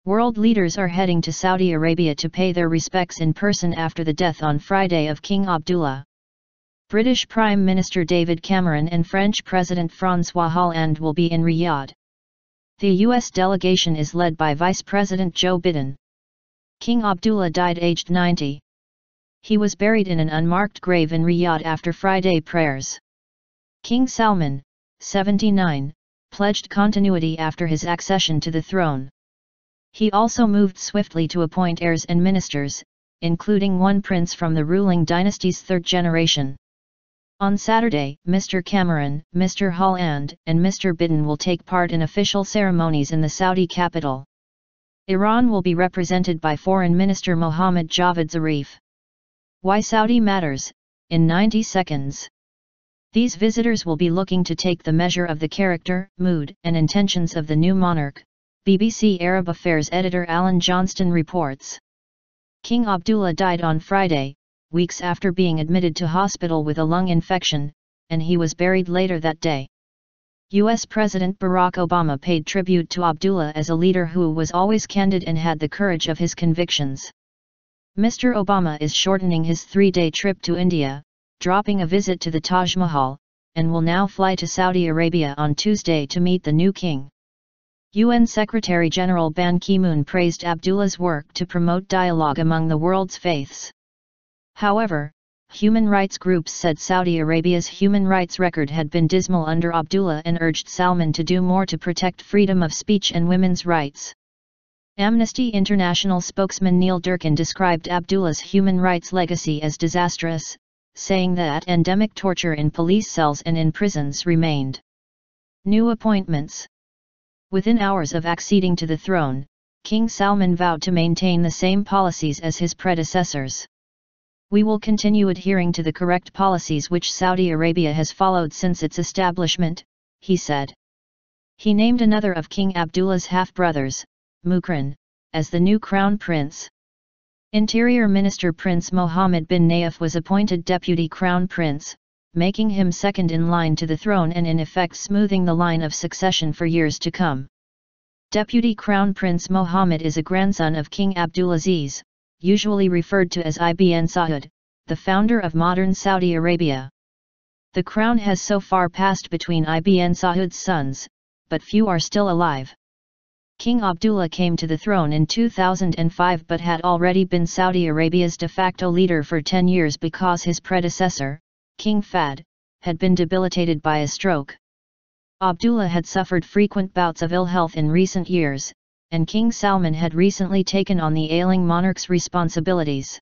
World leaders are heading to Saudi Arabia to pay their respects in person after the death on Friday of King Abdullah. British Prime Minister David Cameron and French President Francois Hollande will be in Riyadh. The U.S. delegation is led by Vice President Joe Biden. King Abdullah died aged 90. He was buried in an unmarked grave in Riyadh after Friday prayers. King Salman, 79, pledged continuity after his accession to the throne. He also moved swiftly to appoint heirs and ministers, including one prince from the ruling dynasty's third generation. On Saturday, Mr. Cameron, Mr. Hollande, and Mr. Biden will take part in official ceremonies in the Saudi capital. Iran will be represented by Foreign Minister Mohammad Zarif. Why Saudi matters, in 90 seconds. These visitors will be looking to take the measure of the character, mood, and intentions of the new monarch, BBC Arab Affairs editor Alan Johnston reports. King Abdullah died on Friday, weeks after being admitted to hospital with a lung infection, and he was buried later that day. U.S. President Barack Obama paid tribute to Abdullah as a leader who was always candid and had the courage of his convictions. Mr. Obama is shortening his 3-day trip to India, dropping a visit to the Taj Mahal, and will now fly to Saudi Arabia on Tuesday to meet the new king. UN Secretary-General Ban Ki-moon praised Abdullah's work to promote dialogue among the world's faiths. However, human rights groups said Saudi Arabia's human rights record had been dismal under Abdullah and urged Salman to do more to protect freedom of speech and women's rights. Amnesty International spokesman Neil Durkin described Abdullah's human rights legacy as disastrous, saying that endemic torture in police cells and in prisons remained. New appointments. Within hours of acceding to the throne, King Salman vowed to maintain the same policies as his predecessors. We will continue adhering to the correct policies which Saudi Arabia has followed since its establishment, he said. He named another of King Abdullah's half-brothers, Mukran, as the new crown prince. Interior Minister Prince Mohammed bin Nayef was appointed deputy crown prince, making him second in line to the throne and in effect smoothing the line of succession for years to come. Deputy Crown Prince Mohammed is a grandson of King Abdulaziz, usually referred to as Ibn Saud, the founder of modern Saudi Arabia. The crown has so far passed between Ibn Saud's sons, but few are still alive. King Abdullah came to the throne in 2005 but had already been Saudi Arabia's de facto leader for 10 years because his predecessor, King Fahd, had been debilitated by a stroke. Abdullah had suffered frequent bouts of ill health in recent years, and King Salman had recently taken on the ailing monarch's responsibilities.